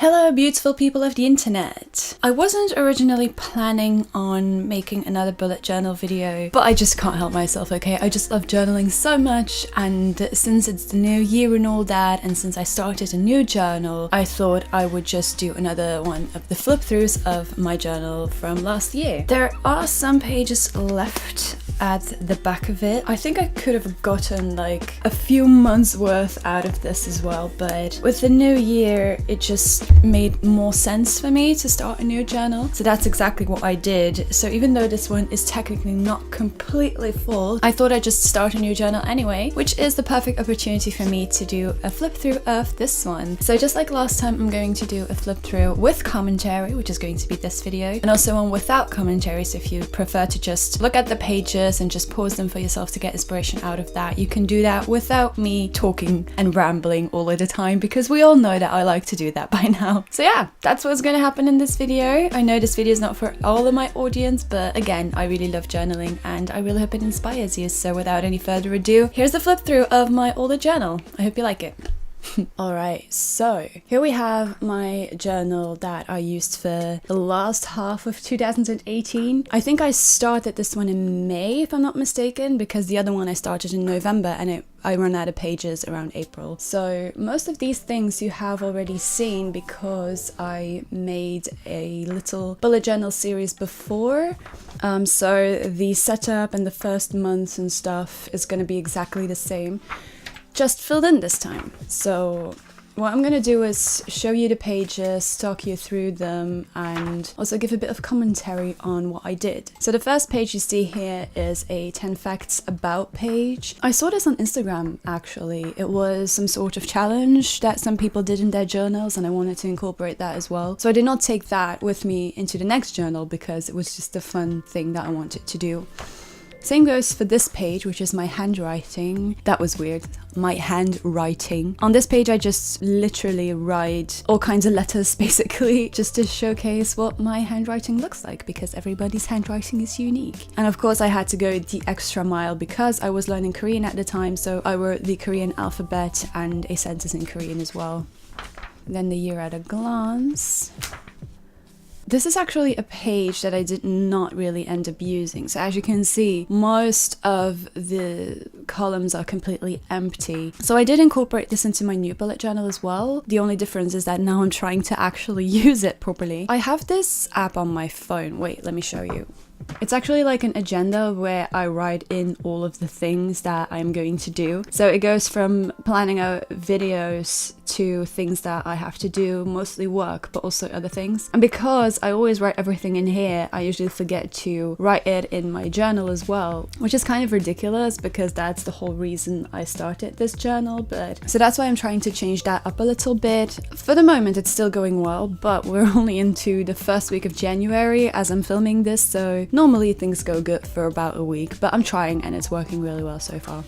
Hello beautiful people of the internet! I wasn't originally planning on making another bullet journal video, but I just can't help myself, okay? I just love journaling so much, and since it's the new year and all that, and since I started a new journal, I thought I would just do another one of the flip-throughs of my journal from last year. There are some pages left at the back of it. I think I could have gotten like a few months worth out of this as well, but with the new year it just made more sense for me to start a new journal. So that's exactly what I did. So even though this one is technically not completely full, I thought I'd just start a new journal anyway, which is the perfect opportunity for me to do a flip through of this one. So just like last time, I'm going to do a flip through with commentary, which is going to be this video, and also one without commentary. So if you prefer to just look at the pages and just pause them for yourself to get inspiration out of that, you can do that without me talking and rambling all of the time, because we all know that I like to do that by now. So yeah, that's what's going to happen in this video. I know this video is not for all of my audience, but again, I really love journaling and I really hope it inspires you. So without any further ado, here's the flip through of my older journal. I hope you like it. Alright, so here we have my journal that I used for the last half of 2018. I think I started this one in May, if I'm not mistaken, because the other one I started in November and I ran out of pages around April. So most of these things you have already seen because I made a little bullet journal series before. So the setup and the first months and stuff is going to be exactly the same, just filled in this time. So what I'm gonna do is show you the pages, talk you through them, and also give a bit of commentary on what I did. So the first page you see here is a 10 facts about page. I saw this on Instagram actually. It was some sort of challenge that some people did in their journals, and I wanted to incorporate that as well. So I did not take that with me into the next journal because it was just a fun thing that I wanted to do. Same goes for this page, which is my handwriting. That was weird. My handwriting. On this page, I just literally write all kinds of letters, basically, just to showcase what my handwriting looks like, because everybody's handwriting is unique. And of course, I had to go the extra mile because I was learning Korean at the time, so I wrote the Korean alphabet and a sentence in Korean as well. Then the year at a glance. This is actually a page that I did not really end up using. So as you can see, most of the columns are completely empty. So I did incorporate this into my new bullet journal as well. The only difference is that now I'm trying to actually use it properly. I have this app on my phone. Wait, let me show you. It's actually like an agenda where I write in all of the things that I'm going to do. So it goes from planning out videos to things that I have to do, mostly work, but also other things. And because I always write everything in here, I usually forget to write it in my journal as well, which is kind of ridiculous because that's the whole reason I started this journal. But so that's why I'm trying to change that up a little bit. For the moment, it's still going well, but we're only into the first week of January as I'm filming this, so normally things go good for about a week, but I'm trying and it's working really well so far.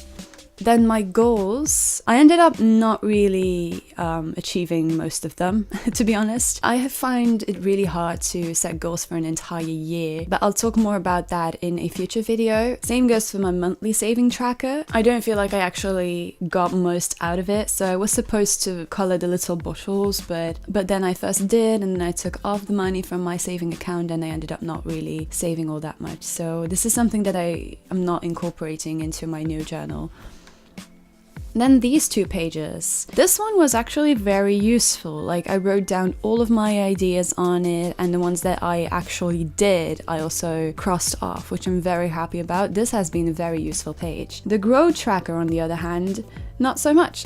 Then my goals, I ended up not really achieving most of them, to be honest. I find it really hard to set goals for an entire year, but I'll talk more about that in a future video. Same goes for my monthly saving tracker. I don't feel like I actually got most out of it, so I was supposed to color the little bottles, but then I first did, and then I took off the money from my saving account and I ended up not really saving all that much. So this is something that I am not incorporating into my new journal. Then these two pages. This one was actually very useful. Like, I wrote down all of my ideas on it, and the ones that I actually did, I also crossed off, which I'm very happy about. This has been a very useful page. The grow tracker, on the other hand, not so much.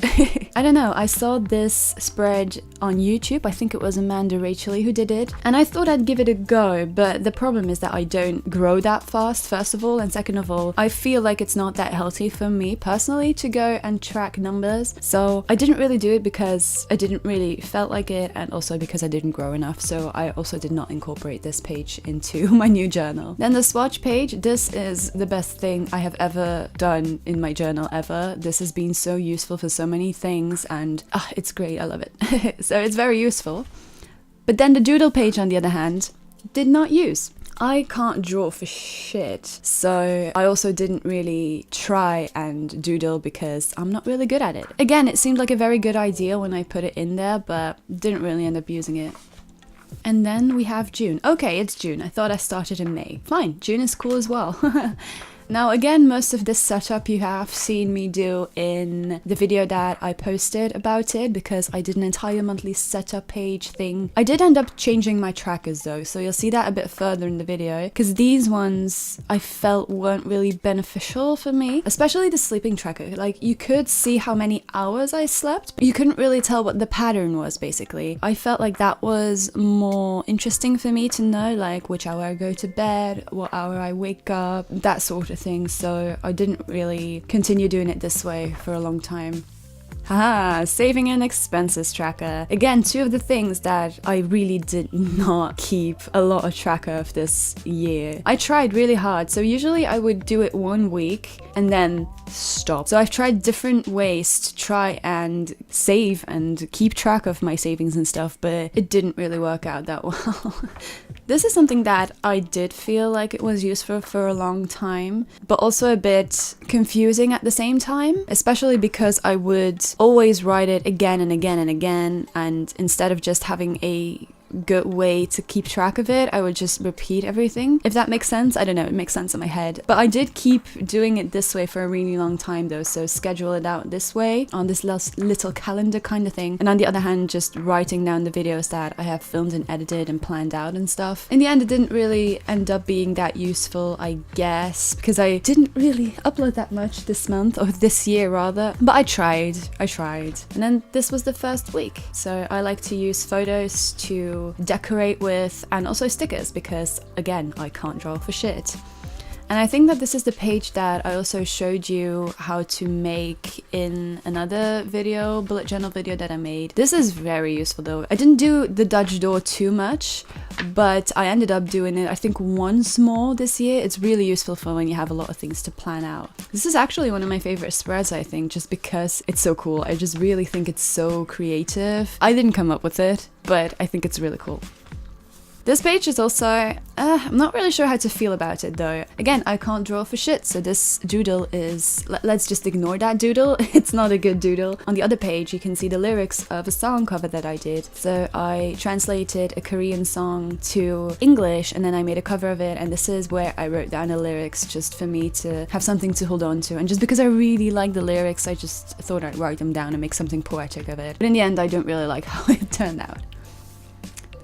I don't know, I saw this spread on YouTube. I think it was Amanda Rachel who did it, and I thought I'd give it a go, but the problem is that I don't grow that fast, first of all, and second of all, I feel like it's not that healthy for me personally to go and track numbers. So I didn't really do it because I didn't really felt like it, and also because I didn't grow enough. So I also did not incorporate this page into my new journal. Then the swatch page. This is the best thing I have ever done in my journal ever. This has been so useful for so many things, and it's great. I love it. So it's very useful. But then the doodle page, on the other hand, did not use. I can't draw for shit, so I also didn't really try and doodle because I'm not really good at it. Again, it seemed like a very good idea when I put it in there, but didn't really end up using it. And then we have June. Okay, it's June. I thought I started in May. Fine, June is cool as well. Now again, most of this setup you have seen me do in the video that I posted about it, because I did an entire monthly setup page thing. I did end up changing my trackers though, so you'll see that a bit further in the video, because these ones I felt weren't really beneficial for me, especially the sleeping tracker. Like, you could see how many hours I slept, but you couldn't really tell what the pattern was basically. I felt like that was more interesting for me to know, like which hour I go to bed, what hour I wake up, that sort of thing, so I didn't really continue doing it this way for a long time. Haha, saving and expenses tracker. Again, two of the things that I really did not keep a lot of track of this year. I tried really hard, so usually I would do it 1 week and then stop. So I've tried different ways to try and save and keep track of my savings and stuff, but it didn't really work out that well. This is something that I did feel like it was useful for a long time, but also a bit confusing at the same time, especially because I would always write it again and again and again, and instead of just having a good way to keep track of it, I would just repeat everything. If that makes sense, I don't know, it makes sense in my head. But I did keep doing it this way for a really long time though, so schedule it out this way on this little calendar kind of thing, and on the other hand just writing down the videos that I have filmed and edited and planned out and stuff. In the end, it didn't really end up being that useful, I guess, because I didn't really upload that much this month, or this year rather, but I tried. And then this was the first week, so I like to use photos to decorate with, and also stickers, because again, I can't draw for shit. And I think that this is the page that I also showed you how to make in another video, bullet journal video that I made. This is very useful though. I didn't do the Dutch door too much, but I ended up doing it I think once more this year. It's really useful for when you have a lot of things to plan out. This is actually one of my favorite spreads, I think, just because it's so cool. I just really think it's so creative. I didn't come up with it, but I think it's really cool. This page is also, I'm not really sure how to feel about it though. Again, I can't draw for shit, so this doodle is, let's just ignore that doodle. It's not a good doodle. On the other page, you can see the lyrics of a song cover that I did. So I translated a Korean song to English, and then I made a cover of it, and this is where I wrote down the lyrics just for me to have something to hold on to. And just because I really like the lyrics, I just thought I'd write them down and make something poetic of it. But in the end, I don't really like how it turned out.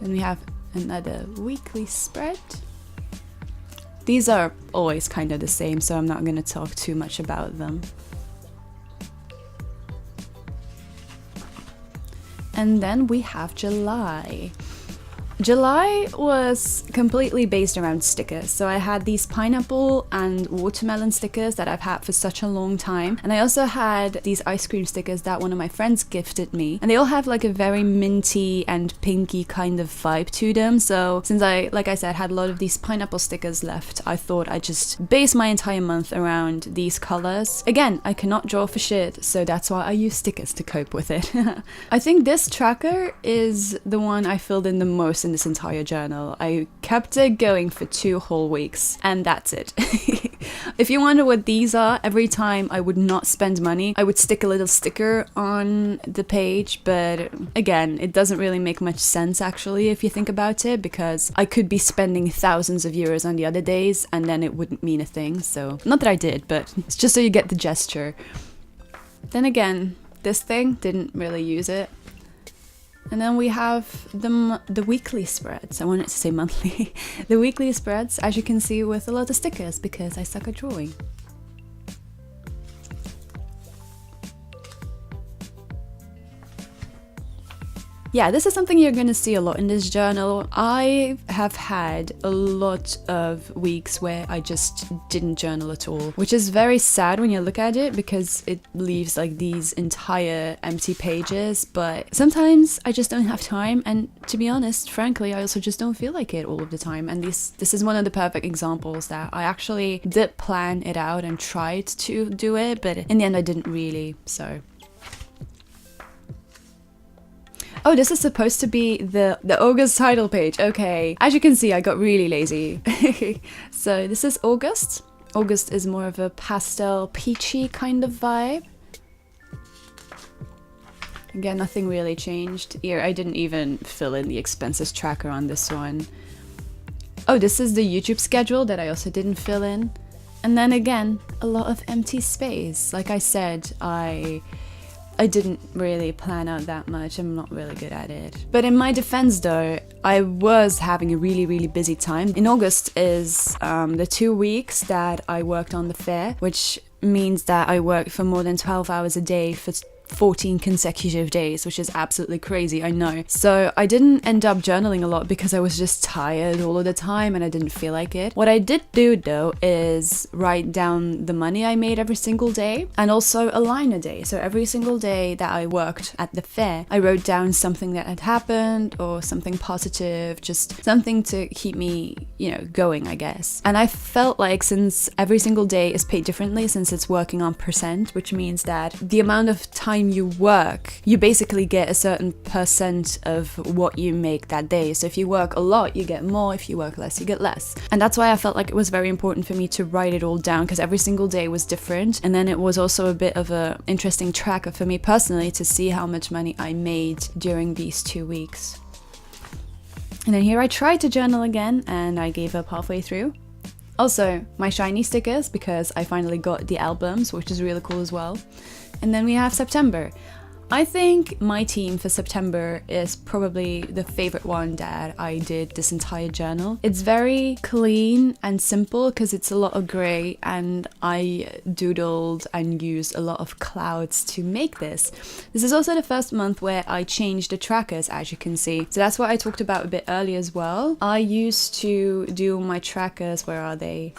Then we have another weekly spread. These are always kind of the same, so I'm not going to talk too much about them. And then we have July. July was completely based around stickers. So I had these pineapple and watermelon stickers that I've had for such a long time. And I also had these ice cream stickers that one of my friends gifted me. And they all have like a very minty and pinky kind of vibe to them. So since I, like I said, had a lot of these pineapple stickers left, I thought I'd just base my entire month around these colors. Again, I cannot draw for shit, so that's why I use stickers to cope with it. I think this tracker is the one I filled in the most in this entire journal. I kept it going for 2 whole weeks, and that's it. If you wonder what these are, every time I would not spend money, I would stick a little sticker on the page, but again, it doesn't really make much sense actually if you think about it, because I could be spending thousands of euros on the other days and then it wouldn't mean a thing. So not that I did, but it's just so you get the gesture. Then again, this thing, didn't really use it. And then we have the weekly spreads. I wanted to say monthly. The weekly spreads, as you can see, with a lot of stickers because I suck at drawing. Yeah, this is something you're going to see a lot in this journal. I have had a lot of weeks where I just didn't journal at all, which is very sad when you look at it because it leaves like these entire empty pages, but sometimes I just don't have time, and to be honest, frankly, I also just don't feel like it all of the time, and this is one of the perfect examples that I actually did plan it out and tried to do it, but in the end I didn't really, so... Oh, this is supposed to be the August title page. Okay. As you can see, I got really lazy. So this is August. August is more of a pastel peachy kind of vibe. Again, nothing really changed. Here, I didn't even fill in the expenses tracker on this one. Oh, this is the YouTube schedule that I also didn't fill in. And then again, a lot of empty space. Like I said, I didn't really plan out that much. I'm not really good at it. But in my defense though, I was having a really busy time. In August is the 2 weeks that I worked on the fair, which means that I worked for more than 12 hours a day for 14 consecutive days, which is absolutely crazy, I know. So I didn't end up journaling a lot because I was just tired all of the time and I didn't feel like it. What I did do though is write down the money I made every single day and also a line a day. So every single day that I worked at the fair, I wrote down something that had happened or something positive, just something to keep me, you know, going, I guess. And I felt like since every single day is paid differently, since it's working on percent, which means that the amount of time you work, you basically get a certain percent of what you make that day. So if you work a lot, you get more. If you work less, you get less. And that's why I felt like it was very important for me to write it all down, because every single day was different. And then it was also a bit of a interesting tracker for me personally to see how much money I made during these 2 weeks. And then here I tried to journal again and I gave up halfway through. Also, my shiny stickers, because I finally got the albums, which is really cool as well. And then we have September. I think my theme for September is probably the favorite one that I did this entire journal. It's very clean and simple because it's a lot of grey, and I doodled and used a lot of clouds to make this. This is also the first month where I changed the trackers, as you can see. So that's what I talked about a bit earlier as well. I used to do my trackers, where are they?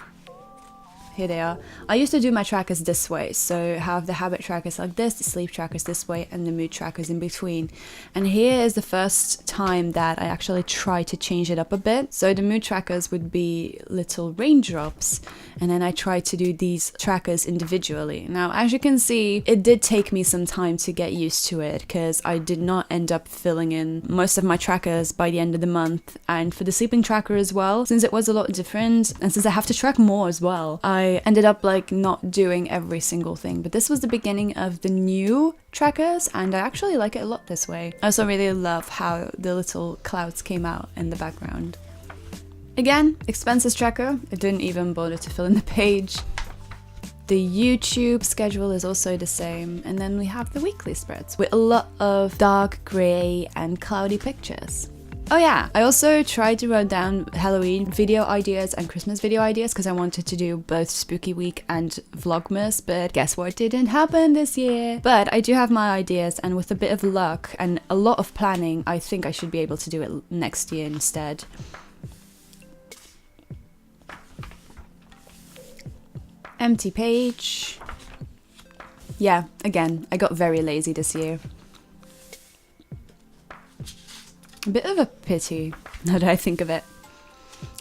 Here they are. I used to do my trackers this way, so have the habit trackers like this, the sleep trackers this way, and the mood trackers in between. And here is the first time that I actually tried to change it up a bit. So the mood trackers would be little raindrops, and then I tried to do these trackers individually. Now, as you can see, it did take me some time to get used to it, because I did not end up filling in most of my trackers by the end of the month. And for the sleeping tracker as well, since it was a lot different, and since I have to track more as well, I ended up like not doing every single thing. But this was the beginning of the new trackers, and I actually like it a lot this way. I also really love how the little clouds came out in the background. Again, expenses tracker. I didn't even bother to fill in the page. The YouTube schedule is also the same, and then we have the weekly spreads with a lot of dark grey and cloudy pictures. Oh yeah, I also tried to write down Halloween video ideas and Christmas video ideas because I wanted to do both Spooky Week and Vlogmas, but guess what didn't happen this year? But I do have my ideas, and with a bit of luck and a lot of planning, I think I should be able to do it next year instead. Empty page. Yeah, again, I got very lazy this year. A bit of a pity, now that I think of it.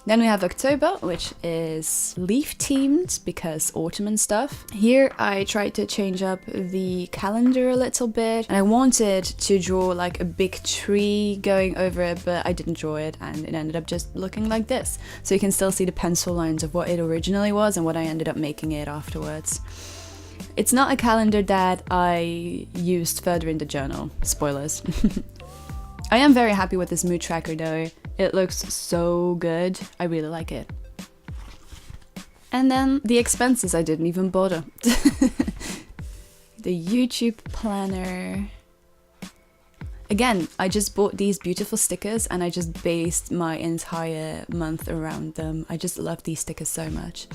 Then we have October, which is leaf themed because autumn and stuff. Here I tried to change up the calendar a little bit, and I wanted to draw like a big tree going over it, but I didn't draw it, and it ended up just looking like this. So you can still see the pencil lines of what it originally was and what I ended up making it afterwards. It's not a calendar that I used further in the journal. Spoilers. I am very happy with this mood tracker though. It looks so good. I really like it. And then the expenses, I didn't even bother. The YouTube planner. Again, I just bought these beautiful stickers and I just based my entire month around them. I just love these stickers so much.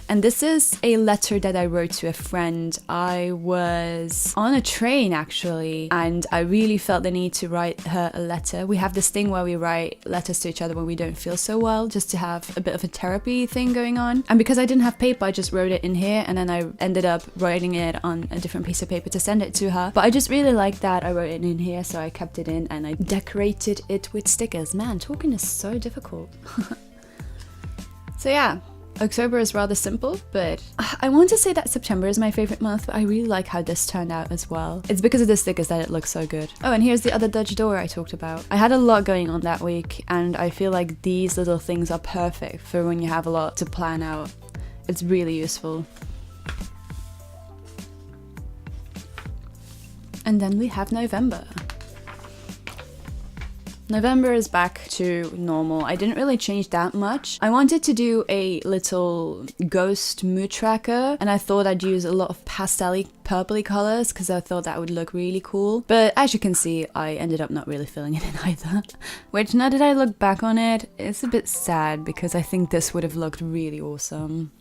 And this is a letter that I wrote to a friend. I was on a train actually, and I really felt the need to write her a letter. We have this thing where we write letters to each other when we don't feel so well, just to have a bit of a therapy thing going on. And because I didn't have paper, I just wrote it in here, and then I ended up writing it on a different piece of paper to send it to her. But I just really liked that I wrote it in here, so I kept it in and I decorated it with stickers. Man, talking is so difficult. So yeah. October is rather simple, but I want to say that September is my favorite month, but I really like how this turned out as well. It's because of the stickers that it looks so good. Oh, and here's the other Dutch door I talked about. I had a lot going on that week, and I feel like these little things are perfect for when you have a lot to plan out. It's really useful. And then we have November. November is back to normal. I didn't really change that much. I wanted to do a little ghost mood tracker, and I thought I'd use a lot of pastel-y purpley colors because I thought that would look really cool. But as you can see, I ended up not really filling it in either. Which, now that I look back on it, it's a bit sad because I think this would have looked really awesome.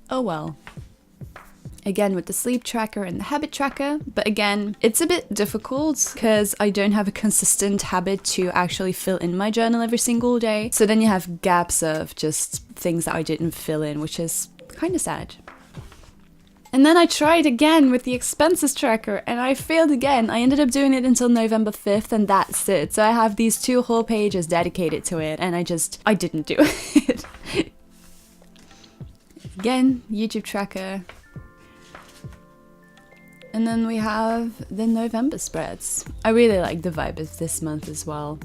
Oh well. Again with the sleep tracker and the habit tracker, but again, it's a bit difficult because I don't have a consistent habit to actually fill in my journal every single day. So then you have gaps of just things that I didn't fill in, which is kind of sad. And then I tried again with the expenses tracker and I failed again. I ended up doing it until November 5th and that's it. So I have these 2 whole pages dedicated to it and I didn't do it. Again, YouTube tracker. And then we have the November spreads. I really like the vibe of this month as well.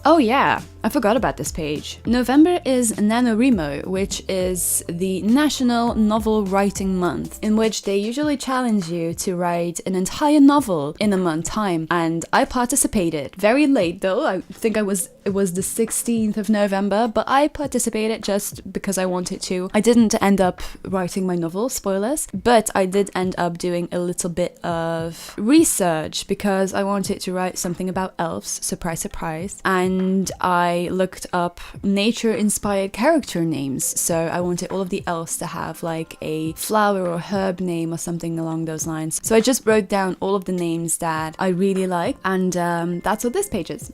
Oh yeah, I forgot about this page. November is NaNoWriMo, which is the National Novel Writing Month, in which they usually challenge you to write an entire novel in a month's time. And I participated. Very late though, I think it was the 16th of November, but I participated just because I wanted to. I didn't end up writing my novel, spoilers, but I did end up doing a little bit of research because I wanted to write something about elves, surprise, surprise, and I looked up nature-inspired character names. So I wanted all of the elves to have like a flower or herb name or something along those lines. So I just wrote down all of the names that I really like, and that's what this page is.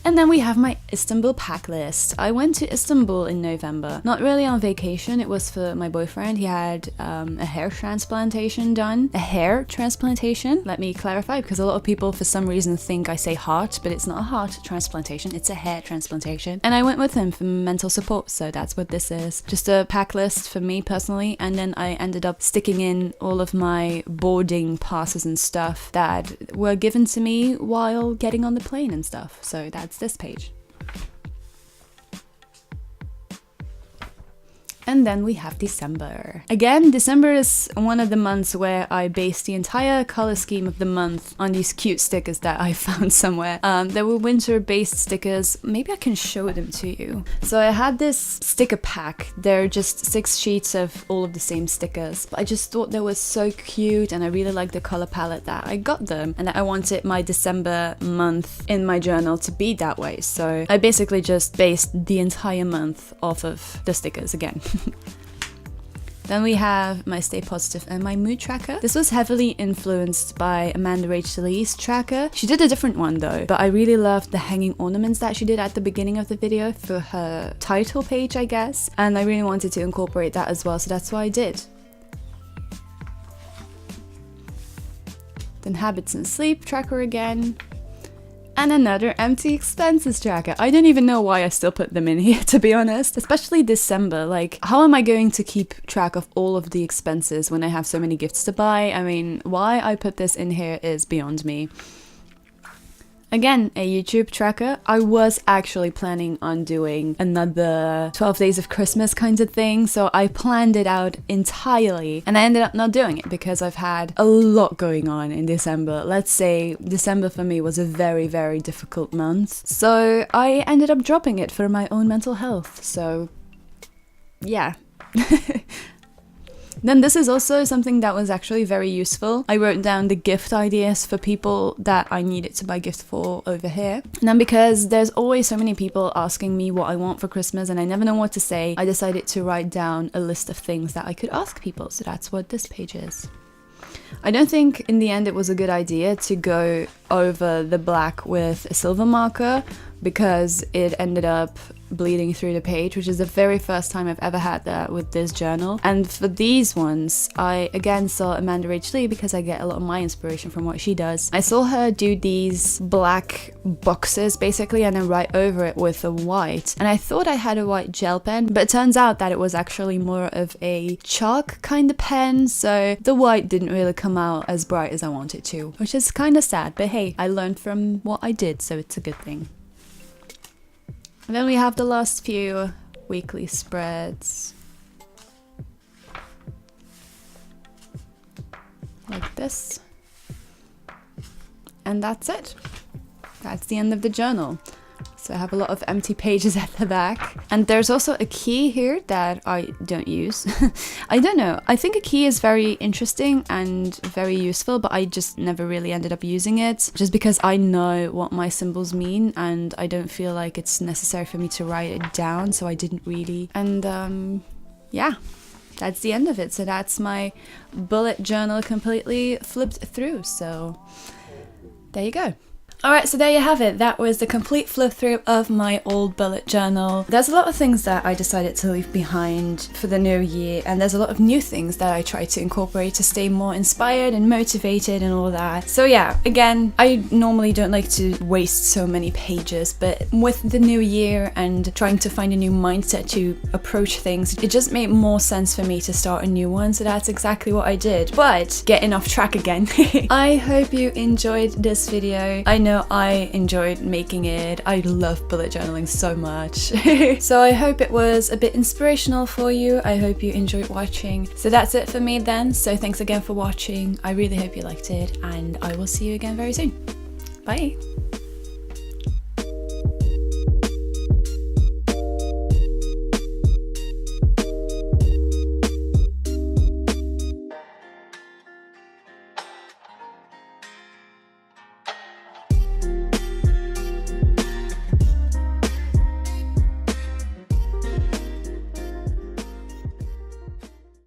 And then we have my Istanbul pack list. I went to Istanbul in November. Not really on vacation, it was for my boyfriend. He had a hair transplantation done. A hair transplantation? Let me clarify, because a lot of people for some reason think I say heart, but it's not a heart transplantation, it's a hair transplantation. And I went with him for mental support, so that's what this is. Just a pack list for me personally, and then I ended up sticking in all of my boarding passes and stuff that were given to me while getting on the plane and stuff. So that's this page. And then we have December. Again, December is one of the months where I based the entire color scheme of the month on these cute stickers that I found somewhere. There were winter-based stickers. Maybe I can show them to you. So I had this sticker pack. They're just 6 sheets of all of the same stickers. But I just thought they were so cute and I really liked the color palette that I got them. And I wanted my December month in my journal to be that way. So I basically just based the entire month off of the stickers again. Then we have my Stay Positive and my mood tracker. This was heavily influenced by Amanda Rachel Lee's tracker. She did a different one though, but I really loved the hanging ornaments that she did at the beginning of the video for her title page, I guess. And I really wanted to incorporate that as well, so that's what I did. Then Habits and Sleep tracker again. And another empty expenses tracker. I don't even know why I still put them in here, to be honest. Especially December. Like, how am I going to keep track of all of the expenses when I have so many gifts to buy? I mean, why I put this in here is beyond me. Again, a YouTube tracker. I was actually planning on doing another 12 days of Christmas kind of thing, so I planned it out entirely and I ended up not doing it because I've had a lot going on in December. Let's say December for me was a very, very difficult month, so I ended up dropping it for my own mental health, so yeah. Then this is also something that was actually very useful. I wrote down the gift ideas for people that I needed to buy gifts for over here. And then because there's always so many people asking me what I want for Christmas and I never know what to say, I decided to write down a list of things that I could ask people. So that's what this page is. I don't think in the end it was a good idea to go over the black with a silver marker because it ended up bleeding through the page, which is the very first time I've ever had that with this journal. And for these ones, I again saw Amanda Rach Lee because I get a lot of my inspiration from what she does. I saw her do these black boxes basically and then write over it with a white. And I thought I had a white gel pen, but it turns out that it was actually more of a chalk kind of pen, so the white didn't really come out as bright as I wanted to, which is kind of sad, but hey, I learned from what I did, so it's a good thing. And then we have the last few weekly spreads. Like this. And that's it. That's the end of the journal. So I have a lot of empty pages at the back. And there's also a key here that I don't use. I don't know. I think a key is very interesting and very useful, but I just never really ended up using it just because I know what my symbols mean and I don't feel like it's necessary for me to write it down, so I didn't really. And yeah, that's the end of it. So that's my bullet journal completely flipped through. So there you go. Alright, so there you have it. That was the complete flip through of my old bullet journal. There's a lot of things that I decided to leave behind for the new year, and there's a lot of new things that I try to incorporate to stay more inspired and motivated and all that. So yeah, again, I normally don't like to waste so many pages, but with the new year and trying to find a new mindset to approach things, it just made more sense for me to start a new one, so that's exactly what I did. But getting off track again. I hope you enjoyed this video. I know I enjoyed making it. I love bullet journaling so much. So I hope it was a bit inspirational for you. I hope you enjoyed watching. So that's it for me then. So thanks again for watching. I really hope you liked it, and I will see you again very soon. Bye.